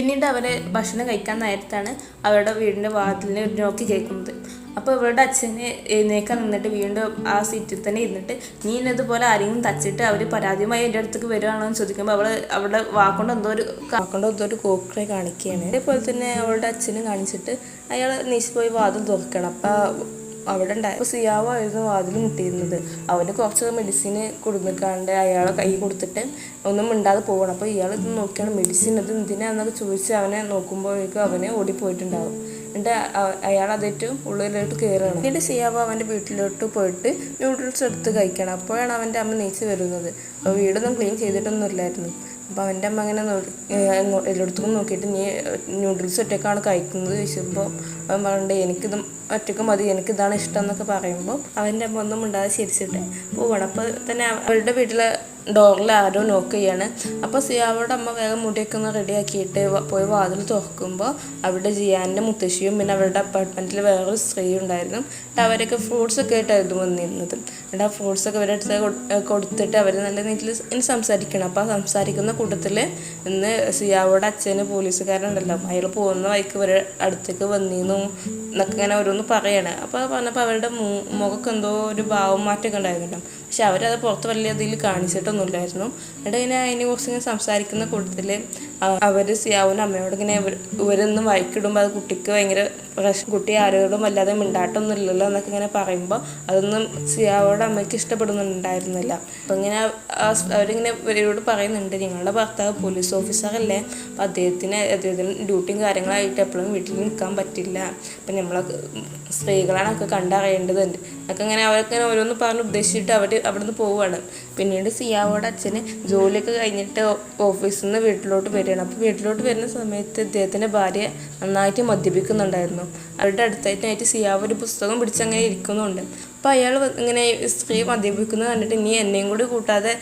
പിന്നീട് അവരെ ഭക്ഷണം കഴിക്കാൻ നേരത്താണ് അവരുടെ വീടിൻ്റെ വാതിലിന് നോക്കി കേൾക്കുന്നത്. അപ്പോൾ ഇവരുടെ അച്ഛന് എഴുന്നേക്കാൻ നിന്നിട്ട് വീണ്ടും ആ സീറ്റിൽ തന്നെ ഇരുന്നിട്ട് നീ ഇന്നതുപോലെ ആരെങ്കിലും തച്ചിട്ട് അവർ പരാതിയുമായി എൻ്റെ അടുത്തേക്ക് വരുവാണോ എന്ന് ചോദിക്കുമ്പോൾ അവളുടെ വാക്കൊണ്ട് എന്തോ ഒരു കോക്കറെ കാണിക്കുകയാണ്. അതേപോലെ തന്നെ അവളുടെ അച്ഛനും കാണിച്ചിട്ട് അയാൾ നീച്ച് പോയി വാതിൽ തുറക്കണം. അപ്പോൾ അവിടെ ഉണ്ടായപ്പോൾ സിയാവോ ആയിരുന്നു വാതിൽ മുട്ടിയിരുന്നത്. അവന് കുറച്ച് മെഡിസിന് കൊടുക്കാണ്ട് അയാളെ കൈ കൊടുത്തിട്ട് ഒന്നും മിണ്ടാതെ പോകണം. അപ്പോൾ ഇയാൾ ഇത് നോക്കിയാണ് മെഡിസിൻ അത് എന്തിനാന്നൊക്കെ ചോദിച്ച് അവനെ നോക്കുമ്പോഴേക്കും അവനെ ഓടിപ്പോയിട്ടുണ്ടാവും. എന്നിട്ട് അയാൾ അതേറ്റവും ഉള്ളിലോട്ട് കയറുകയാണ്. പിന്നീട് സിയാവോ അവൻ്റെ വീട്ടിലോട്ട് പോയിട്ട് നൂഡിൽസ് എടുത്ത് കഴിക്കണം. അപ്പോഴാണ് അവൻ്റെ അമ്മ നീച്ച് വരുന്നത്. അപ്പോൾ വീടൊന്നും ക്ലീൻ ചെയ്തിട്ടൊന്നും ഇല്ലായിരുന്നു. അപ്പോൾ അവൻ്റെ അമ്മ അങ്ങനെ എല്ലായിടത്തും നോക്കിയിട്ട് നീ നൂഡിൽസ് ഒറ്റക്കാണ് കഴിക്കുന്നത് ചോദിച്ചപ്പോൾ അവൻ പറഞ്ഞിട്ട് എനിക്കിതും ഒറ്റക്ക് മതി, എനിക്കിതാണ് ഇഷ്ടം എന്നൊക്കെ പറയുമ്പോൾ അവൻ്റെ അമ്മ ഒന്നും ഉണ്ടാകാതെ ചിരിച്ചിട്ട് പോവുകയാണ്. അപ്പോൾ തന്നെ അവരുടെ വീട്ടിലെ ഡോറിൽ ആരോ നോക്ക് ചെയ്യാണ്. അപ്പോൾ സിയാവോടെ അമ്മ വേഗം മുടിയൊക്കെ ഒന്ന് റെഡിയാക്കിയിട്ട് പോയി വാതിൽ തുറക്കുമ്പോൾ അവിടെ ജിയാൻ്റെ മുത്തശ്ശിയും പിന്നെ അവരുടെ അപ്പാർട്ട്മെൻറ്റിൽ വേറൊരു സ്ത്രീ ഉണ്ടായിരുന്നു. അവരൊക്കെ ഫ്രൂട്ട്സൊക്കെ ആയിട്ടായിരുന്നു വന്നിരുന്നത്. എന്നിട്ട് ആ ഫ്രൂട്ട്സൊക്കെ അവരുടെ അടുത്ത് കൊടുത്തിട്ട് അവർ നല്ല നീറ്റിൽ ഇനി സംസാരിക്കണം. അപ്പോൾ ആ സംസാരിക്കുന്ന കൂട്ടത്തിൽ ഇന്ന് സിയാവോടെ അച്ഛന് പോലീസുകാരുണ്ടല്ലോ, അയാൾ പോകുന്ന വഴിക്ക് ഇവരെ അടുത്തേക്ക് വന്നിരുന്നു എന്നൊക്കെ ഇങ്ങനെ ഓരോന്ന് പറയാണ്. അപ്പോൾ പറഞ്ഞപ്പോൾ അവരുടെ മുഖമൊക്കെ എന്തോ ഒരു ഭാവം മാറ്റമൊക്കെ ഉണ്ടായിരുന്നല്ലോ. പക്ഷെ അവരത് പുറത്ത് വലിയ ഇതിൽ കാണിച്ചിട്ടൊന്നുമില്ലായിരുന്നു. എന്നിട്ട് ഇങ്ങനെ അതിനെ കുറിച്ച് ഇങ്ങനെ സംസാരിക്കുന്ന കൂട്ടത്തിൽ അവർ സിയാവിൻ്റെ അമ്മയോട് ഇങ്ങനെ ഇവരൊന്നും വഴക്കിടുമ്പോൾ അത് കുട്ടിക്ക് ഭയങ്കര കുട്ടി ആരോടും വല്ലാതെ മിണ്ടാട്ടൊന്നും ഇല്ലല്ലോ എന്നൊക്കെ ഇങ്ങനെ പറയുമ്പോൾ അതൊന്നും സിയാവോടെ അമ്മയ്ക്ക് ഇഷ്ടപ്പെടുന്നുണ്ടായിരുന്നില്ല. അപ്പം ഇങ്ങനെ അവരിങ്ങനെ ഇവരോട് പറയുന്നുണ്ട്, നിങ്ങളുടെ ഭർത്താവ് പോലീസ് ഓഫീസറല്ലേ, അപ്പം അദ്ദേഹത്തിന് ഡ്യൂട്ടിയും കാര്യങ്ങളായിട്ട് എപ്പോഴും വീട്ടിൽ നിൽക്കാൻ പറ്റില്ല, അപ്പം നമ്മളെ സ്ത്രീകളാണ് ഒക്കെ കണ്ടറിയേണ്ടതുണ്ട് ഒക്കെ ഇങ്ങനെ അവർക്ക് ഓരോന്ന് പറഞ്ഞ് ഉദ്ദേശിച്ചിട്ട് അവർ അവിടെ നിന്ന് പോവുകയാണ്. പിന്നീട് സിയാവോടെ അച്ഛന് ജോലിയൊക്കെ കഴിഞ്ഞിട്ട് ഓഫീസിൽ നിന്ന് വീട്ടിലോട്ട് വരികയാണ്. അപ്പോൾ വീട്ടിലോട്ട് വരുന്ന സമയത്ത് ഇദ്ദേഹത്തിൻ്റെ ഭാര്യ നന്നായിട്ട് മദ്യപിക്കുന്നുണ്ടായിരുന്നു. അവരുടെ അടുത്തായിട്ട് സിയാവ് ഒരു പുസ്തകം പിടിച്ചങ്ങനെ ഇരിക്കുന്നുണ്ട്. അപ്പോൾ അയാൾ ഇങ്ങനെ സ്ത്രീ മദ്യപിക്കുന്നത് കണ്ടിട്ട് നീ എന്നെയും കൂടി കൂട്ടാതെ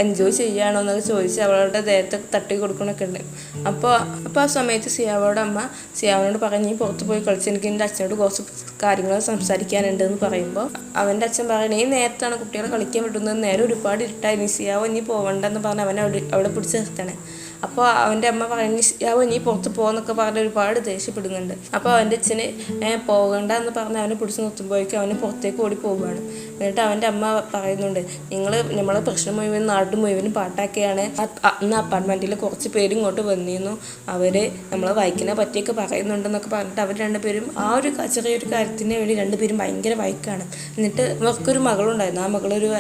എൻജോയ് ചെയ്യുകയാണോ എന്നൊക്കെ ചോദിച്ച് അവളുടെ ദേഹത്തെ തട്ടി കൊടുക്കണമൊക്കെ ഉണ്ട്. അപ്പോൾ ആ സമയത്ത് സിയാവോടെ അമ്മ സിയാവിനോട് പറഞ്ഞ് നീ പുറത്ത് പോയി കളിച്ച് എനിക്ക് എൻ്റെ അച്ഛനോട് കുറച്ച് കാര്യങ്ങൾ സംസാരിക്കാനുണ്ട് എന്ന് പറയുമ്പോൾ അവൻ്റെ അച്ഛൻ പറയണേ ഈ നേരത്താണ് കുട്ടികളെ കളിക്കാൻ വിടുന്നത്, നേരെ ഒരുപാട് ഇരുട്ടായി, നീ സിയാവോ നീ പോകണ്ടെന്ന് പറഞ്ഞ് അവനെ അവിടെ പിടിച്ച് നിർത്തണേ. അപ്പോൾ അവൻ്റെ അമ്മ പറയുന്നത് സിയാവോ നീ പുറത്ത് പോകുന്നൊക്കെ പറഞ്ഞ് ഒരുപാട് ദേഷ്യപ്പെടുന്നുണ്ട്. അപ്പോൾ അവൻ്റെ അച്ഛന് പോകണ്ട എന്ന് പറഞ്ഞ് അവനെ പിടിച്ച് നിർത്തുമ്പോഴേക്കും അവന് പുറത്തേക്ക് ഓടി പോവുകയാണ്. എന്നിട്ട് അവൻ്റെ അമ്മ പറയുന്നുണ്ട്, നമ്മളെ പ്രശ്നം മുഴുവൻ നാട് മുഴുവനും പാട്ടാക്കിയാണ്. അന്ന് അപ്പാർട്ട്മെൻറ്റിൽ കുറച്ച് പേര് ഇങ്ങോട്ട് വന്നിരുന്നു, അവർ നമ്മളെ വൈക്കിനെ പറ്റിയൊക്കെ പറയുന്നുണ്ടെന്നൊക്കെ പറഞ്ഞിട്ട് അവർ രണ്ടുപേരും ആ ഒരു ചെറിയൊരു കാര്യത്തിന് വേണ്ടി രണ്ടുപേരും ഭയങ്കര വൈക്കാണ്. എന്നിട്ട് ഇവർക്കൊരു മകളുണ്ടായിരുന്നു, ആ മകളൊരു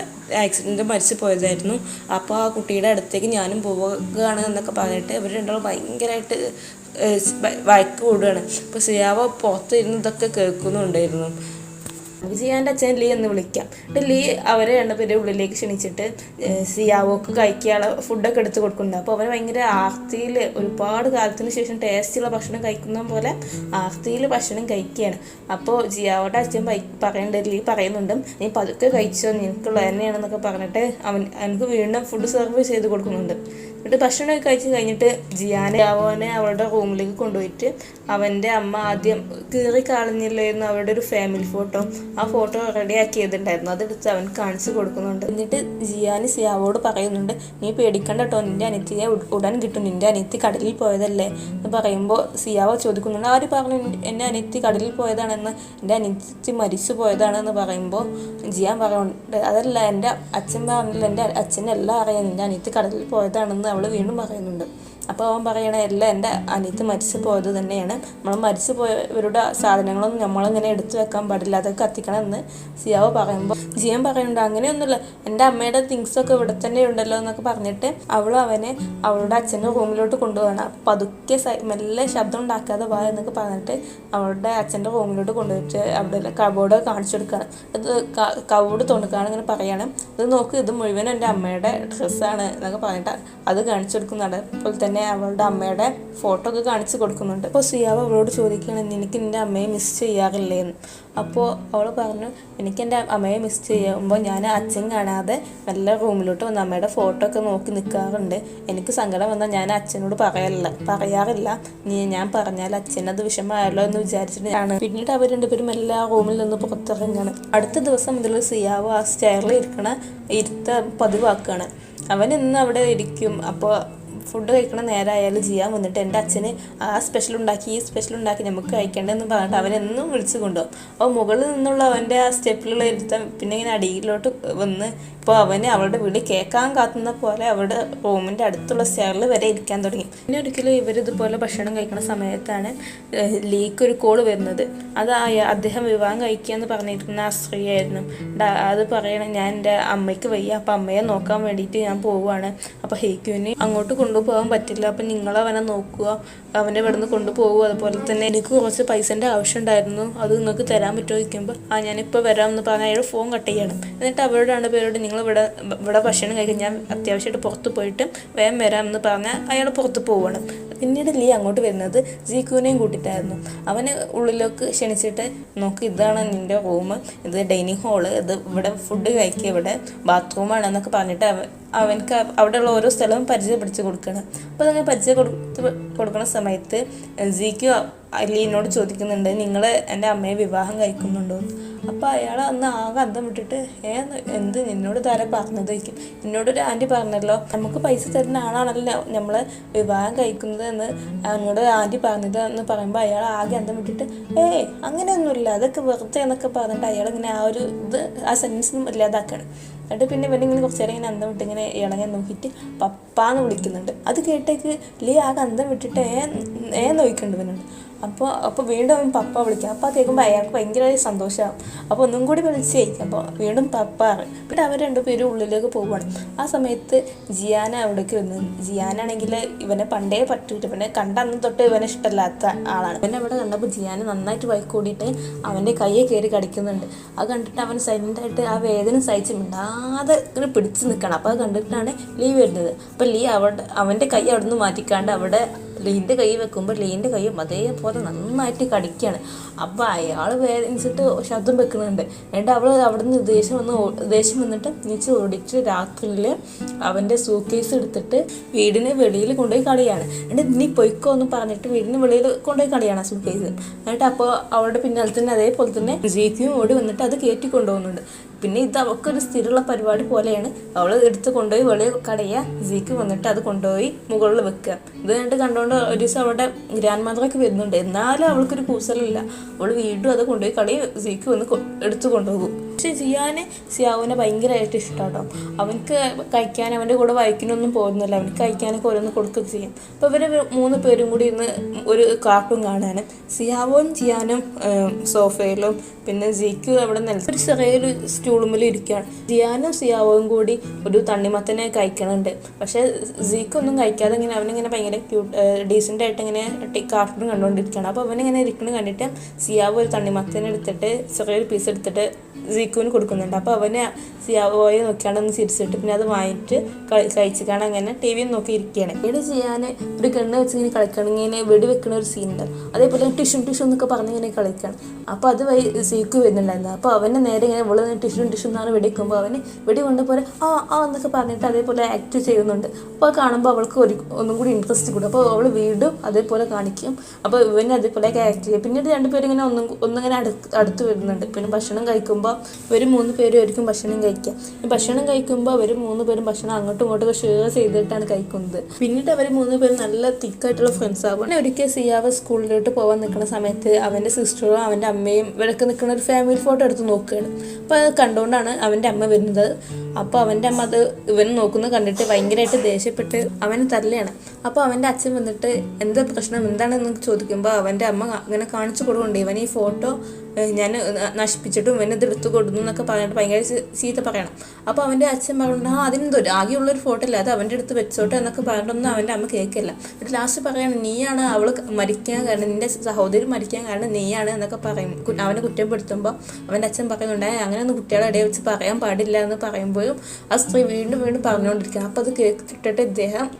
ആക്സിഡൻറ്റ് മരിച്ചു പോയതായിരുന്നു. അപ്പോൾ ആ കുട്ടിയുടെ അടുത്തേക്ക് ഞാനും പോവുകയാണ് എന്നൊക്കെ പറഞ്ഞിട്ട് ഇവർ രണ്ടാളും ഭയങ്കരമായിട്ട് വഴക്ക് കൂടുകയാണ്. അപ്പോൾ സിയാവോ പുറത്തിരുന്ന് ഇതൊക്കെ കേൾക്കുന്നുണ്ടായിരുന്നു. സിയാൻ്റെ അച്ഛൻ ലീ എന്ന് വിളിക്കാം. ലീ അവരെ രണ്ടുപേരെ ഉള്ളിലേക്ക് ക്ഷണിച്ചിട്ട് സിയാവോക്ക് കഴിക്കാനുള്ള ഫുഡൊക്കെ എടുത്ത് കൊടുക്കുന്നുണ്ട്. അപ്പോൾ അവർ ഭയങ്കര ആർത്തിയിൽ ഒരുപാട് കാലത്തിന് ശേഷം ടേസ്റ്റുള്ള ഭക്ഷണം കഴിക്കുന്ന പോലെ ആർത്തിയിൽ ഭക്ഷണം കഴിക്കുകയാണ്. അപ്പോൾ സിയാവോടെ അച്ഛൻ ലീ പറയുന്നുണ്ട്, നീ പതുക്കെ കഴിച്ചോ, നിനക്കുള്ള തന്നെയാണെന്നൊക്കെ പറഞ്ഞിട്ട് എനിക്ക് വീണ്ടും ഫുഡ് സെർവ് ചെയ്ത് കൊടുക്കുന്നുണ്ട്. എന്നിട്ട് ഭക്ഷണമൊക്കെ കഴിച്ച് കഴിഞ്ഞിട്ട് സിയാവോനെ അവളുടെ റൂമിലേക്ക് കൊണ്ടുപോയിട്ട് അവൻ്റെ അമ്മ ആദ്യം കീറി കളഞ്ഞില്ലായിരുന്നു അവരുടെ ഒരു ഫാമിലി ഫോട്ടോ, ആ ഫോട്ടോ റെഡിയാക്കിയതുണ്ടായിരുന്നു, അതെടുത്ത് അവൻ കാണിച്ചു കൊടുക്കുന്നുണ്ട്. എന്നിട്ട് ജിയാന് സിയാവോട് പറയുന്നുണ്ട്, നീ പേടിക്കണ്ട കേട്ടോ, നിൻ്റെ അനിയത്തിയെ ഉടൻ കിട്ടും, നിൻ്റെ അനിയത്തി കടലിൽ പോയതല്ലേ എന്ന് പറയുമ്പോൾ സിയാവോ ചോദിക്കുന്നുണ്ട്, ആര് പറഞ്ഞു എൻ്റെ അനിയത്തി കടലിൽ പോയതാണെന്ന്, എൻ്റെ അനിയത്തി മരിച്ചു പോയതാണെന്ന് പറയുമ്പോൾ ജിയാൻ പറയുന്നുണ്ട്, അതല്ല എൻ്റെ അച്ഛൻ പറഞ്ഞില്ല, എൻ്റെ അച്ഛനെല്ലാം അറിയാം, നിൻ്റെ അനിയത്തി കടലിൽ പോയതാണെന്ന് അവൾ വീണ്ടും പറയുന്നുണ്ട്. അപ്പോൾ അവൻ പറയണ എല്ലാം എൻ്റെ അനിയത്തി മരിച്ചു പോയത് തന്നെയാണ്, നമ്മൾ മരിച്ചു പോയവരുടെ സാധനങ്ങളൊന്നും നമ്മളിങ്ങനെ എടുത്തു വെക്കാൻ പാടില്ല, അതൊക്കെ കത്തിക്കണം എന്ന് സിയാവോ പറയുമ്പോൾ ജിയാൻ പറയുന്നുണ്ട്, അങ്ങനെയൊന്നുമില്ല, എൻ്റെ അമ്മയുടെ തിങ്സൊക്കെ ഇവിടെ തന്നെ ഉണ്ടല്ലോ എന്നൊക്കെ പറഞ്ഞിട്ട് അവനെ അവളുടെ അച്ഛൻ്റെ റൂമിലോട്ട് കൊണ്ടുപോകണം. അപ്പം പതുക്കെ മെല്ലെ ശബ്ദം ഉണ്ടാക്കാതെ പോയ എന്നൊക്കെ പറഞ്ഞിട്ട് അവളുടെ അച്ഛൻ്റെ റൂമിലോട്ട് കൊണ്ടുപോയിട്ട് അവിടെ കബോർഡ് കാണിച്ചു കൊടുക്കുകയാണ്. അത് കബോർഡ് തുറക്കുകയാണ്, ഇങ്ങനെ പറയാണ്, ഇത് നോക്ക്, ഇത് മുഴുവൻ എൻ്റെ അമ്മയുടെ ഡ്രസ്സാണ് എന്നൊക്കെ പറഞ്ഞിട്ട് അത് കാണിച്ചു കൊടുക്കുന്നുണ്ട്. അപ്പോൾ തന്നെ അവളുടെ അമ്മയുടെ ഫോട്ടോ ഒക്കെ കാണിച്ചു കൊടുക്കുന്നുണ്ട്. അപ്പോൾ സിയാവ് അവളോട് ചോദിക്കുകയാണ്, നിനക്ക് നിൻ്റെ അമ്മയെ മിസ് ചെയ്യാറില്ലേ എന്ന്. അപ്പോൾ അവൾ പറഞ്ഞു, എനിക്ക് എൻ്റെ അമ്മയെ മിസ് ചെയ്യുമ്പോൾ ഞാൻ അച്ഛൻ കാണാതെ നല്ല റൂമിലോട്ട് വന്ന് അമ്മയുടെ ഫോട്ടോ ഒക്കെ നോക്കി നിൽക്കാറുണ്ട്. എനിക്ക് സങ്കടം വന്നാൽ ഞാൻ അച്ഛനോട് പറയാറില്ല, ഞാൻ പറഞ്ഞാൽ അച്ഛനത് വിഷമമായല്ലോ എന്ന് വിചാരിച്ചിട്ട് ആണ്. പിന്നീട് അവർ രണ്ടുപേരും എല്ലാ റൂമിൽ നിന്ന് പുറത്തിറങ്ങുകയാണ്. അടുത്ത ദിവസം മുതൽ സിയാവ് ആ സ്റ്റെയറിൽ ഇരുത്ത പതിവാക്കുകയാണ്. അവൻ ഇന്ന് അവിടെ ഇരിക്കും. അപ്പോൾ ഫുഡ് കഴിക്കണ നേരമായാലും ജിയാൻ വന്നിട്ട് എൻ്റെ അച്ഛന് ആ സ്പെഷ്യൽ ഉണ്ടാക്കി ഈ സ്പെഷ്യൽ ഉണ്ടാക്കി നമുക്ക് കഴിക്കേണ്ടതെന്ന് പറഞ്ഞിട്ട് അവനെന്നും വിളിച്ചു കൊണ്ടുപോകും. അപ്പോൾ മുകളിൽ നിന്നുള്ള അവൻ്റെ ആ സ്റ്റെപ്പിലുള്ള ഇരുത്തം പിന്നെ ഇങ്ങനെ അടിയിലോട്ട് വന്ന് ഇപ്പോൾ അവന് അവളുടെ വിളി കേൾക്കാൻ കാത്തുന്ന പോലെ അവളുടെ റൂമിൻ്റെ അടുത്തുള്ള സ്റ്റെയറിൽ വരെ ഇരിക്കാൻ തുടങ്ങി. പിന്നെ ഒരിക്കലും ഇവരിതുപോലെ ഭക്ഷണം കഴിക്കുന്ന സമയത്താണ് ലീക്ക് ഒരു കോൾ വരുന്നത്. അത് അദ്ദേഹം വിവാഹം കഴിക്കുക എന്ന് പറഞ്ഞിരിക്കുന്ന ആ സ്ത്രീയായിരുന്നു. അത് പറയണം, ഞാൻ എൻ്റെ അമ്മയ്ക്ക് വയ്യ, അപ്പം അമ്മയെ നോക്കാൻ വേണ്ടിയിട്ട് ഞാൻ പോവുകയാണ്. അപ്പോൾ ഹേക്കുവിന് അങ്ങോട്ട് കൊണ്ടുപോകാൻ പറ്റില്ല, അപ്പം നിങ്ങളവനെ നോക്കുക, അവനെ ഇവിടെ നിന്ന് കൊണ്ടുപോകുക. അതുപോലെ തന്നെ എനിക്ക് കുറച്ച് പൈസൻ്റെ ആവശ്യം ഉണ്ടായിരുന്നു, അത് നിങ്ങൾക്ക് തരാൻ പറ്റുമോ ചോദിക്കുമ്പോൾ ഞാനിപ്പോൾ വരാമെന്ന് പറഞ്ഞാൽ അയാൾ ഫോൺ കട്ട് ചെയ്യണം. എന്നിട്ട് അവരോട് 2 പേരോട് നിങ്ങൾ ഇവിടെ ഭക്ഷണം കഴിക്കാൻ ഞാൻ അത്യാവശ്യമായിട്ട് പുറത്ത് പോയിട്ട് വേഗം വരാമെന്ന് പറഞ്ഞാൽ അയാൾ പുറത്ത് പോവുകയാണ്. പിന്നീട് ലീ അങ്ങോട്ട് വരുന്നത് ജീക്കുവിനെയും കൂട്ടിയിട്ടായിരുന്നു. അവന് ഉള്ളിലേക്ക് ക്ഷണിച്ചിട്ട് നോക്ക്, ഇതാണ് നിൻ്റെ റൂം, ഇത് ഡൈനിങ് ഹാള്, ഇത് ഇവിടെ ഫുഡ് കഴിക്കുക, ഇവിടെ ബാത്റൂമാണ് എന്നൊക്കെ പറഞ്ഞിട്ട് അവനക്ക് അവിടെയുള്ള ഓരോ സ്ഥലവും പരിചയപ്പെടുത്തി കൊടുക്കണം. അപ്പോൾ അതങ്ങനെ കൊടുക്കുന്ന സമയത്ത് ജീക്കു ലീനോട് ചോദിക്കുന്നുണ്ട്, നിങ്ങൾ എൻ്റെ അമ്മയെ വിവാഹം കഴിക്കുന്നുണ്ടോ? അപ്പോൾ അയാൾ അന്ന് ആകെ അന്തം വിട്ടിട്ട് എന്ത് നിന്നോട് താരം പറഞ്ഞത് ചോദിക്കും. എന്നോടൊരു ആൻറ്റി പറഞ്ഞല്ലോ, നമുക്ക് പൈസ തരുന്ന ആളാണല്ലോ നമ്മളെ വിവാഹം കഴിക്കുന്നത് എന്ന് എന്നോട് ആൻറ്റി പറഞ്ഞത് എന്ന് പറയുമ്പോൾ അയാൾ ആകെ അന്തം വിട്ടിട്ട് അങ്ങനെയൊന്നുമില്ല, അതൊക്കെ വെറുതെ എന്നൊക്കെ പറഞ്ഞിട്ട് അയാളിങ്ങനെ ആ ഒരു ആ സെൻറ്റൻസും ഇല്ലാതാക്കാണ്. എന്നിട്ട് പിന്നെ ഇവനിങ്ങനെ കുറച്ച് നേരം ഇങ്ങനെ അന്തം വിട്ട് ഇങ്ങനെ ഇളങ്ങാൻ നോക്കിയിട്ട് പപ്പാന്ന് വിളിക്കുന്നുണ്ട്. അത് കേട്ടേക്ക് ലീ ആകെ അന്തം വിട്ടിട്ട് നോക്കിക്കണ്ടുവനുണ്ട്. അപ്പോൾ വീണ്ടും അവൻ പപ്പ വിളിക്കാം. അപ്പോൾ കേൾക്കുമ്പോൾ അയാൾക്ക് ഭയങ്കര സന്തോഷമാകും. അപ്പോൾ ഒന്നും കൂടി വിളിച്ചേ, അപ്പോൾ വീണ്ടും പപ്പാറ്. പിന്നെ അവർ 2 പേരും ഉള്ളിലേക്ക് പോവുകയാണ്. ആ സമയത്ത് ജിയാന അവിടേക്ക് വന്നു. ജിയാനാണെങ്കിൽ ഇവനെ പണ്ടേ പറ്റൂല, ഇവനെ കണ്ട അന്ന് തൊട്ട് ഇവനെ ഇഷ്ടമല്ലാത്ത ആളാണ്. ഇവനെ അവിടെ കണ്ടപ്പോൾ ജിയാന നന്നായിട്ട് വൈക്കൂടിയിട്ട് അവൻ്റെ കയ്യെ കയറി കടിക്കുന്നുണ്ട്. അത് കണ്ടിട്ട് അവൻ സൈലൻ്റായിട്ട് ആ വേദന സഹിച്ച് മിണ്ടാതെ ഇങ്ങനെ പിടിച്ച് നിൽക്കണം. അപ്പോൾ അത് കണ്ടിട്ടാണ് ലീ വരുന്നത്. അപ്പോൾ ലീ അവൻ്റെ കൈ അവിടെ നിന്ന് മാറ്റിക്കാണ്ട് അവിടെ ലീൻ്റെ കൈ വെക്കുമ്പോൾ ലീൻ്റെ കൈയും അതേപോലെ നന്നായിട്ട് കടിക്കുകയാണ്. അപ്പോൾ അയാൾ വേദനിച്ചിട്ട് ശബ്ദം വെക്കുന്നുണ്ട്. എന്നിട്ട് അവൾ അവിടെ നിന്ന് ദേഷ്യം വന്നിട്ട് നീച്ച് ഓടിച്ച് രാത്രിയിൽ അവൻ്റെ സൂക്കേസ് എടുത്തിട്ട് വീടിന് വെളിയിൽ കൊണ്ടുപോയി കളയാണ്. എന്നിട്ട് നീ പൊയ്ക്കോ എന്ന് പറഞ്ഞിട്ട് വീടിന് വെളിയിൽ കൊണ്ടുപോയി കളയാണ് ആ സൂക്കേസ്. എന്നിട്ട് അപ്പോൾ അവളുടെ പിന്നാലെ തന്നെ അതേപോലെ തന്നെ ജീക്കും ഓടി വന്നിട്ട് അത് കയറ്റി കൊണ്ടുപോകുന്നുണ്ട്. പിന്നെ ഇത് അവൾക്കൊരു സ്ഥിരമുള്ള പരിപാടി പോലെയാണ്. അവൾ എടുത്ത് കൊണ്ടുപോയി വെളിയിൽ കളയുക, ജീക്ക് വന്നിട്ട് അത് കൊണ്ടുപോയി മുകളിൽ വെക്കുക. ഇത് കണ്ടുകൊണ്ട് ഒരു ദിവസം അവളുടെ ഗ്രാൻഡ് മദറൊക്കെ വരുന്നുണ്ട്. എന്നാലും അവൾക്കൊരു കൂസലില്ല. അവൾ വീണ്ടും അത് കൊണ്ടുപോയി കളയും, ജീക്ക് വന്ന് എടുത്തു കൊണ്ടുപോകും. പക്ഷെ സിയാവിനെ ഭയങ്കരമായിട്ട് ഇഷ്ടമാട്ടോ. അവനക്ക് കഴിക്കാൻ അവൻ്റെ കൂടെ വായിക്കാനൊന്നും പോകുന്നില്ല, അവനക്ക് കഴിക്കാനൊക്കെ ഓരോന്ന് കൊടുക്കുകയും ചെയ്യും. അപ്പോൾ ഇവർ 3 പേരും കൂടി ഇന്ന് ഒരു കാർട്ടൂൺ കാണാൻ സിയാവും ജിയാനും സോഫയിലും പിന്നെ ജീക്ക് അവിടെ ഒരു ചെറിയൊരു സ്റ്റൂളുമ്മിൽ ഇരിക്കുകയാണ്. ജിയാനും സിയാവും കൂടി ഒരു തണ്ണിമത്തനെ കഴിക്കണുണ്ട്. പക്ഷേ ജീക്കൊന്നും കഴിക്കാതെ ഇങ്ങനെ അവനിങ്ങനെ ഭയങ്കര ഡീസൻ്റായിട്ട് ഇങ്ങനെ കാർട്ടൂൺ കണ്ടുകൊണ്ടിരിക്കുകയാണ്. അപ്പോൾ അവനിങ്ങനെ ഇരിക്കുന്നത് കണ്ടിട്ട് സിയാവ് ഒരു തണ്ണിമത്തനെ എടുത്തിട്ട് ചെറിയൊരു പീസ് എടുത്തിട്ട് ജീക്കുവിന് കൊടുക്കുന്നുണ്ട്. അപ്പോൾ അവന് സിയാവോയെ നോക്കിയാണ്ടൊന്ന് ചിരിച്ചിട്ട് പിന്നെ അത് വാങ്ങിയിട്ട് കഴിച്ചിട്ടാണ് അങ്ങനെ ടി വിയിൽ നോക്കി ഇരിക്കുകയാണ്. ഇവിടെ ചെയ്യാൻ ഒരു കണ്ണ് വെച്ച് ഇങ്ങനെ കളിക്കണമെങ്കിൽ വെടി വെക്കണ ഒരു സീനുണ്ട്. അതേപോലെ ടിഷ്യൂ എന്നൊക്കെ പറഞ്ഞ് ഇങ്ങനെ കളിക്കണം. അപ്പോൾ അത് സീക്ക് വരുന്നുണ്ടായിരുന്നു. അപ്പോൾ അവൻ്റെ നേരെ ഇങ്ങനെ ഇവള് ടിഷ്യൂ എന്നാണ് വെടിക്കുമ്പോൾ അവന് വെടി കൊണ്ട പോലെ എന്നൊക്കെ പറഞ്ഞിട്ട് അതേപോലെ ആക്ട് ചെയ്യുന്നുണ്ട്. അപ്പോൾ കാണുമ്പോൾ അവൾക്ക് ഒന്നും കൂടി ഇൻട്രസ്റ്റ് കൂടും. അപ്പോൾ അവൾ വീണ്ടും അതേപോലെ കാണിക്കും. അപ്പോൾ ഇവന് അതേപോലെയൊക്കെ ആക്ട് ചെയ്യും. പിന്നീട് 2 പേരും ഇങ്ങനെ ഒന്നിങ്ങനെ അടുത്ത് വരുന്നുണ്ട്. പിന്നെ ഭക്ഷണം കഴിക്കുമ്പോൾ ഇവർ 3 പേരും ആയിരിക്കും ഭക്ഷണം കഴിക്കുക. ഭക്ഷണം കഴിക്കുമ്പോൾ അവർ 3 പേരും ഭക്ഷണം അങ്ങോട്ടും ഇങ്ങോട്ടും ഷെയർ ചെയ്തിട്ടാണ് കഴിക്കുന്നത്. പിന്നീട് അവർ 3 പേരും നല്ല തിക്കായിട്ടുള്ള ഫ്രണ്ട്സ് ആകും. പിന്നെ ഒരിക്കൽ സിയാവ് സ്കൂളിലോട്ട് പോകാൻ നിൽക്കുന്ന സമയത്ത് അവൻ്റെ സിസ്റ്ററും അവൻ്റെ അമ്മയും ഇവരൊക്കെ നിൽക്കുന്ന ഒരു ഫാമിലി ഫോട്ടോ എടുത്ത് നോക്കുകയാണ്. അപ്പോൾ അത് കണ്ടുകൊണ്ടാണ് അവൻ്റെ അമ്മ വരുന്നത്. അപ്പോൾ അവൻ്റെ അമ്മ അത് ഇവൻ നോക്കുന്നത് കണ്ടിട്ട് ഭയങ്കരമായിട്ട് ദേഷ്യപ്പെട്ട് അവന് തല്ലുകയാണ്. അപ്പോൾ അവൻ്റെ അച്ഛൻ വന്നിട്ട് എന്താ പ്രശ്നം എന്താണെന്ന് ചോദിക്കുമ്പോൾ അവൻ്റെ അമ്മ അങ്ങനെ കാണിച്ചു കൊടുക്കുന്നുണ്ട്. ഇവൻ ഈ ഫോട്ടോ ഞാൻ നശിപ്പിച്ചിട്ടും ഇവനത് എടുത്തു കൊടുക്കുന്നു എന്നൊക്കെ പറഞ്ഞിട്ട് ഭയങ്കര ചീത്ത പറയണം. അപ്പോൾ അവൻ്റെ അച്ഛൻ പറഞ്ഞു അതിനെന്തോ ആകെയുള്ളൊരു ഫോട്ടോ ഇല്ല, അത് അവൻ്റെ അടുത്ത് വെച്ചോട്ടെ എന്നൊക്കെ പറഞ്ഞിട്ടൊന്നും അവൻ്റെ അമ്മ കേൾക്കില്ല. എന്നിട്ട് ലാസ്റ്റ് പറയണം നീയാണ് അവൾ മരിക്കാൻ കാരണം, നിൻ്റെ സഹോദരി മരിക്കാൻ കാരണം നീയാണ് എന്നൊക്കെ പറയും. അവനെ കുറ്റപ്പെടുത്തുമ്പോൾ അവൻ്റെ അച്ഛൻ പറയുന്നുണ്ട് അങ്ങനെയൊന്നും കുട്ടികളെ ഇടയിൽ വെച്ച് പറയാൻ പാടില്ല എന്ന് പറയുമ്പോഴും ആ സ്ത്രീ വീണ്ടും പറഞ്ഞുകൊണ്ടിരിക്കുകയാണ്. അപ്പോൾ അത് കേട്ടിട്ട്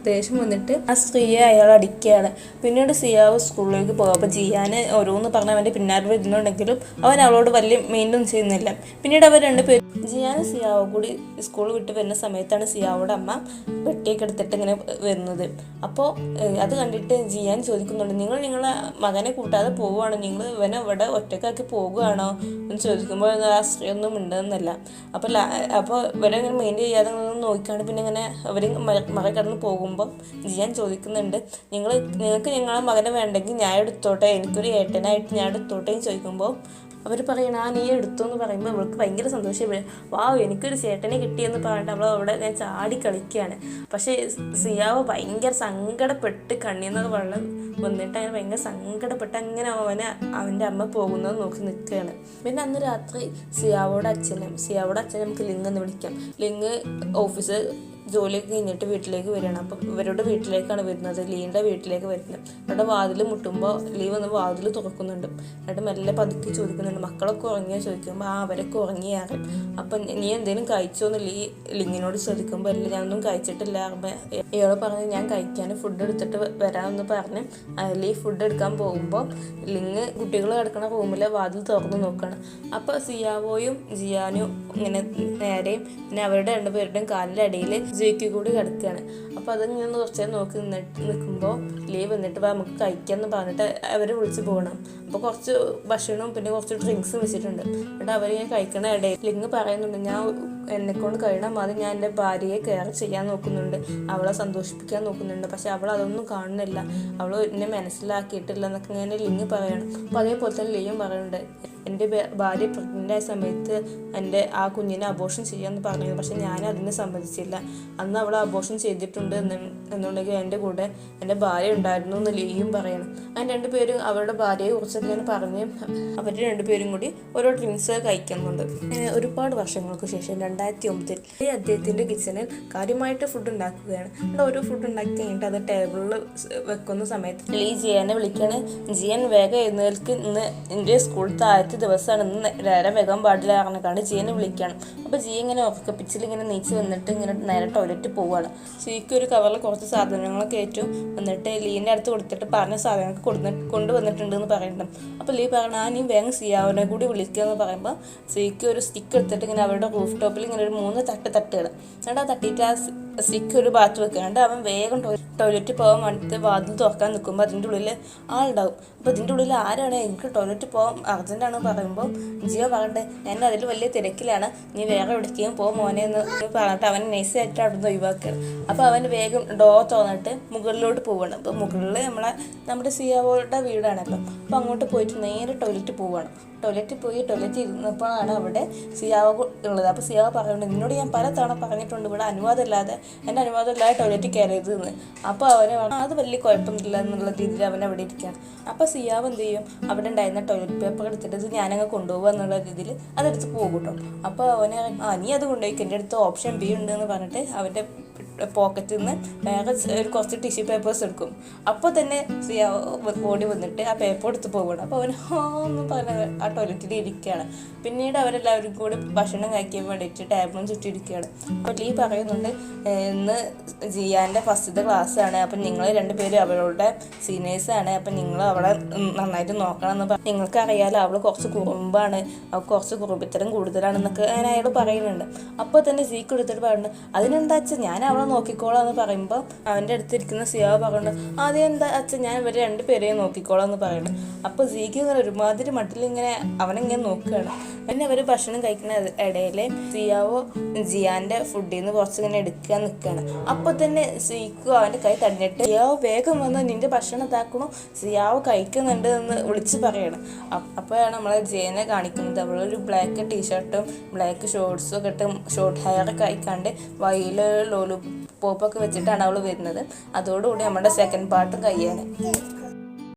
ദേഷ്യം വന്നിട്ട് ആ സ്ത്രീയെ അയാൾ അടിക്കുകയാണ്. പിന്നീട് സിയാവ് സ്കൂളിലേക്ക് പോകും. അപ്പോൾ ജിയാന് ഓരോന്ന് പറഞ്ഞ് അവൻ്റെ പിന്നാലെ വരുന്നുണ്ടെങ്കിലും അവൻ അവളോട് വലിയ മെയിൻറ്റൊന്നും ചെയ്യുന്നില്ല. പിന്നീട് അവർ രണ്ടുപേരും ജിയാനും സിയാവും കൂടി സ്കൂൾ വിട്ട് വരുന്ന സമയത്താണ് സിയാവോടെ അമ്മ പെട്ടിയൊക്കെ എടുത്തിട്ട് ഇങ്ങനെ വരുന്നത്. അപ്പോൾ അത് കണ്ടിട്ട് ജിയാൻ ചോദിക്കുന്നുണ്ട്, നിങ്ങൾ നിങ്ങളെ മകനെ കൂട്ടാതെ പോവുകയാണോ, നിങ്ങൾ ഇവനെ ഇവിടെ ഒറ്റക്കാക്കി പോകുകയാണോ എന്ന് ചോദിക്കുമ്പോൾ ആ സ്ത്രീ ഒന്നും ഉണ്ടെന്നല്ല. അപ്പോൾ ഇവരെ ഇങ്ങനെ മെയിൻ ചെയ്യാതെ നോക്കിക്കാണ്ട് പിന്നെ ഇങ്ങനെ അവർ മറികടന്ന് പോകുമ്പോൾ ജിയാൻ ചോദിക്കുന്നുണ്ട്, നിങ്ങൾക്ക് നിങ്ങളെ മകനെ വേണ്ടെങ്കിൽ ഞാൻ എടുത്തോട്ടെ, എനിക്കൊരു ഏട്ടനായിട്ട് ഞാൻ എടുത്തോട്ടെ എന്ന് ചോദിക്കുമ്പോൾ അവർ പറയണം നീ എടുത്തു എന്ന് പറയുമ്പോൾ അവൾക്ക് ഭയങ്കര സന്തോഷം. എനിക്കൊരു ചേട്ടനെ കിട്ടിയെന്ന് പറഞ്ഞിട്ട് അവൾ അവിടെ ഞാൻ ചാടി കളിക്കുകയാണ്. പക്ഷേ സിയാവ് ഭയങ്കര സങ്കടപ്പെട്ട് കണ്ണീന്നൊക്കെ വെള്ളം വന്നിട്ട് അങ്ങനെ ഭയങ്കര സങ്കടപ്പെട്ട് അങ്ങനെ അവൻ്റെ അമ്മ പോകുന്നത് നോക്കി നിൽക്കുകയാണ്. പിന്നെ അന്ന് രാത്രി സിയാവോടെ അച്ഛനെ നമുക്ക് ലിങ് എന്ന് വിളിക്കാം. ലിങ് ഓഫീസ് ജോലിയൊക്കെ കഴിഞ്ഞിട്ട് വീട്ടിലേക്ക് വരികയാണ്. അപ്പം ഇവരുടെ വീട്ടിലേക്കാണ് വരുന്നത്, ലീൻ്റെ വീട്ടിലേക്ക് വരുന്നത്. അവിടെ വാതിൽ മുട്ടുമ്പോൾ ലീ വന്ന് വാതിൽ തുറക്കുന്നുണ്ട്. എന്നിട്ട് മെല്ലെ പതുക്കി ചോദിക്കുന്നുണ്ട്, മക്കളൊക്കെ ഉറങ്ങിയോ ചോദിക്കുമ്പോൾ അവരൊക്കെ ഉറങ്ങിയാറ്. അപ്പം നീ എന്തെങ്കിലും കഴിച്ചോന്ന് ലിങ്ങിനോട് ചോദിക്കുമ്പോൾ അല്ല ഞാനൊന്നും കഴിച്ചിട്ടില്ല. ഇയാൾ പറഞ്ഞ് ഞാൻ കഴിക്കാൻ ഫുഡ് എടുത്തിട്ട് വരാമെന്ന് പറഞ്ഞ് ലീ ഫുഡ് എടുക്കാൻ പോകുമ്പോൾ ലിങ് കുട്ടികൾ കിടക്കുന്ന റൂമിലെ വാതിൽ തുറന്ന് നോക്കുകയാണ്. അപ്പോൾ സിയാവോയും ജിയാനും ഇങ്ങനെ നേരെയും പിന്നെ അവരുടെ രണ്ടുപേരുടെയും കാലിൻ്റെ അടിയിൽ ജയിക്ക് കൂടി കിടക്കുകയാണ്. അപ്പോൾ അതിങ്ങനെ കുറച്ച് നേരം നോക്കി നിൽക്കുമ്പോൾ ലീ വന്നിട്ട് നമുക്ക് കഴിക്കാമെന്ന് പറഞ്ഞിട്ട് അവർ വിളിച്ച് പോകണം. അപ്പോൾ കുറച്ച് ഭക്ഷണവും പിന്നെ കുറച്ച് ഡ്രിങ്ക്സും വെച്ചിട്ടുണ്ട്. എന്നിട്ട് അവരിങ്ങനെ കഴിക്കണ ഇടയിൽ ലിങ് പറയുന്നുണ്ട്, ഞാൻ എന്നെക്കൊണ്ട് കഴിയണം അത് ഞാൻ എൻ്റെ ഭാര്യയെ കെയർ ചെയ്യാൻ നോക്കുന്നുണ്ട്, അവളെ സന്തോഷിപ്പിക്കാൻ നോക്കുന്നുണ്ട്, പക്ഷെ അവൾ അതൊന്നും കാണുന്നില്ല, അവൾ എന്നെ മനസ്സിലാക്കിയിട്ടില്ല എന്നൊക്കെ ഇങ്ങനെ ലിങ് പറയണം. അപ്പോൾ അതേപോലെ തന്നെ ലീയും പറയുന്നുണ്ട്, എൻ്റെ ഭാര്യ പ്രഗ്നൻ്റ് ആയ സമയത്ത് എൻ്റെ ആ കുഞ്ഞിനെ അബോർഷൻ ചെയ്യാമെന്ന് പറഞ്ഞത്, പക്ഷെ ഞാൻ അതിന് സമ്മതിച്ചില്ല. അന്ന് അവൾ അബോർഷൻ ചെയ്തിട്ടുണ്ട് എന്നുണ്ടെങ്കിൽ എൻ്റെ കൂടെ എൻ്റെ ഭാര്യ ഉണ്ടായിരുന്നു എന്ന് ലീയും പറയണം. അങ്ങനെ രണ്ടുപേരും അവരുടെ ഭാര്യയെ കുറിച്ചൊക്കെ ഞാൻ പറഞ്ഞ് അവർ രണ്ടുപേരും കൂടി ഓരോ ഡ്രിങ്ക്സ് കഴിക്കുന്നുണ്ട്. ഒരുപാട് വർഷങ്ങൾക്ക് ശേഷം 2009 ഈ അദ്ദേഹത്തിൻ്റെ കിച്ചണിൽ കാര്യമായിട്ട് ഫുഡ് ഉണ്ടാക്കുകയാണ്. ഓരോ ഫുഡ് ഉണ്ടാക്കി കഴിഞ്ഞിട്ട് അത് ടേബിളിൽ വെക്കുന്ന സമയത്ത് ലീ ജിയാനെ വിളിക്കുകയാണ്. ജിയാൻ വേഗം എഴുന്നേൽക്ക്, ഇന്ന് എൻ്റെ സ്കൂളിലത്തെ ആദ്യത്തെ ദിവസമാണ്, ഇന്ന് നേരെ വേഗം പാടില്ല പറഞ്ഞാണ് ജിയനെ വിളിക്കണം. അപ്പോൾ ജിയ ഇങ്ങനെ ഉറക്കപ്പിച്ചിൽ ഇങ്ങനെ നീച്ച് വന്നിട്ട് ഇങ്ങനെ നേരെ ടോയ്ലറ്റ് പോവുകയാണ്. ജിക്ക് ഒരു കവറിൽ കുറച്ച് സാധനങ്ങളൊക്കെ ഏറ്റവും എന്നിട്ട് ലീൻ്റെ അടുത്ത് കൊടുത്തിട്ട് പറഞ്ഞ സാധനങ്ങൾക്ക് കൊണ്ടുവന്നിട്ടുണ്ടെന്ന് പറയുന്നുണ്ട്. അപ്പോൾ ലീ പറഞ്ഞാൽ നീ വേഗം സിയാവിനെ കൂടി വിളിക്കുക എന്ന് പറയുമ്പോൾ സിക്ക് ഒരു സ്റ്റിക്ക് എടുത്തിട്ട് ഇങ്ങനെ അവരുടെ റൂഫ് ടോപ്പിൽ ഇങ്ങനെ ഒരു 3 തട്ടുകൾ എന്നിട്ട് ആ തട്ടിയിട്ട് ആ സ്റ്റിക്ക് ഒരു ഭാഗത്ത് വെക്കാണ്ട് അവൻ വേഗം ടോയ്ലറ്റ് പോകാൻ വേണ്ടിയിട്ട് വാതിൽ തുറക്കാൻ നിൽക്കുമ്പോൾ അതിൻ്റെ ഉള്ളിൽ ആളുണ്ടാവും. അപ്പോൾ ഇതിൻ്റെ ഉള്ളിൽ ആരാണ്, എനിക്ക് ടോയ്ലറ്റ് പോകാൻ അർജൻറ്റാണ് പറയുമ്പോൾ ജിയോ പറയട്ടെ ഞാൻ അതിൽ വലിയ തിരക്കിലാണ്, നീ വേറെ എവിടേക്കും പോ മോനെ എന്ന് പറഞ്ഞിട്ട് അവൻ നൈസായിട്ട് അവിടെ നിന്ന് ഒഴിവാക്കുകയാണ്. അപ്പോൾ അവൻ വേഗം ഡോർ തുറന്നിട്ട് മുകളിലോട്ട് പോവുകയാണ്. അപ്പോൾ മുകളിൽ നമ്മുടെ സിയാവോയുടെ വീടാണ്. അപ്പോൾ അങ്ങോട്ട് പോയിട്ട് നേരെ ടോയ്ലറ്റ് പോവുകയാണ്. ടോയ്ലറ്റ് ഇരുന്നപ്പോഴാണ് അവിടെ സിയാവ ഉള്ളത്. അപ്പോൾ സിയാവ പറയുന്നുണ്ട്, നിന്നോട് ഞാൻ പല തവണ പറഞ്ഞിട്ടുണ്ട് ഇവിടെ എൻ്റെ അനുവാദമില്ലാതെ ടോയ്ലറ്റ് കയറിയതെന്ന്. അപ്പോൾ അവന് അത് വലിയ കുഴപ്പമൊന്നുമില്ല എന്നുള്ള രീതിയിൽ അവൻ അവിടെ ഇരിക്കുകയാണ്. അപ്പോൾ സിയാവ് എന്ത് ചെയ്യും, അവിടെ ഉണ്ടായിരുന്ന ടോയ്ലറ്റ് പേപ്പർ എടുത്തിട്ട് ഇത് ഞാനങ്ങ് കൊണ്ടുപോകുക എന്നുള്ള രീതിയിൽ അതെടുത്ത് പോകും കേട്ടോ. അപ്പോൾ അവന് നീ അത് കൊണ്ടുപോയി, എൻ്റെ അടുത്ത് ഓപ്ഷൻ ബി ഉണ്ട് എന്ന് പറഞ്ഞിട്ട് അവൻ്റെ പോക്കറ്റിൽ നിന്ന് വേറെ കുറച്ച് ടിഷ്യൂ പേപ്പേഴ്സ് എടുക്കും. അപ്പോൾ തന്നെ ഓടി വന്നിട്ട് ആ പേപ്പർ എടുത്ത് പോവുകയാണ്. അപ്പോൾ അവൻ എന്ന് പറഞ്ഞ ആ ടോയ്ലറ്റിൽ ഇരിക്കുകയാണ്. പിന്നീട് അവരെല്ലാവരും കൂടി ഭക്ഷണം കഴിക്കാൻ വേണ്ടിയിട്ട് ടേബിളും ചുറ്റിയിരിക്കുകയാണ്. അപ്പോൾ ലീ പറയുന്നുണ്ട്, ഇന്ന് ജിയാൻ്റെ ഫസ്റ്റത്തെ ക്ലാസ്സാണ്, അപ്പം നിങ്ങൾ രണ്ടുപേരും അവളുടെ സീനിയേഴ്സാണ്, അപ്പം നിങ്ങൾ അവളെ നന്നായിട്ട് നോക്കണം എന്ന് പറഞ്ഞു. നിങ്ങൾക്കറിയാലോ അവൾ കുറച്ച് കുറുമ്പാണ്, അവൾക്ക് കുറച്ച് കുറുമ്പിത്തരം കൂടുതലാണെന്നൊക്കെ അങ്ങനെ അയാൾ പറയുന്നുണ്ട്. അപ്പോൾ തന്നെ സീക്ക് എടുത്തിട്ട് പറയുന്നുണ്ട്, അതിനെന്താ അച്ഛൻ ഞാൻ അവളെ നോക്കിക്കോളാം എന്ന് പറയുമ്പോൾ അവൻ്റെ അടുത്തിരിക്കുന്ന സിയാവ് പറയുന്നുണ്ട്, അതെന്താ അച്ഛൻ ഞാൻ ഇവർ രണ്ടുപേരെയും നോക്കിക്കോളാം എന്ന് പറയുന്നുണ്ട്. അപ്പോൾ സീക്ക് ഇങ്ങനെ ഒരുമാതിരി മട്ടിലിങ്ങനെ അവനെങ്ങനെ നോക്കുകയാണ്. പിന്നെ അവർ ഭക്ഷണം കഴിക്കുന്ന ഇടയിൽ സിയാവോ ജിയാൻ്റെ ഫുഡിൽ നിന്ന് കുറച്ചിങ്ങനെ എടുക്കാൻ നിൽക്കുകയാണ്. അപ്പോൾ തന്നെ സീക്കു അവൻ്റെ കൈ തടഞ്ഞിട്ട് സിയാവോ വേഗം വന്ന് നിൻ്റെ ഭക്ഷണം ഇതാക്കണോ, സിയാവോ കഴിക്കുന്നുണ്ട് എന്ന് വിളിച്ച് പറയണം. അപ്പോഴാണ് നമ്മളെ ജിയനെ കാണിക്കുന്നത്. അവളൊരു ബ്ലാക്ക് ടീഷർട്ടും ബ്ലാക്ക് ഷോർട്സും ഒക്കെ ഇട്ട് ഷോർട്ട് ഹെയറൊക്കെ അയക്കാണ്ട് വയലിൽ ലോലു പോപ്പൊക്കെ വെച്ചിട്ടാണ് അവൾ വരുന്നത്. അതോടുകൂടി നമ്മുടെ സെക്കൻഡ് പാർട്ടും കഴിയാൻ.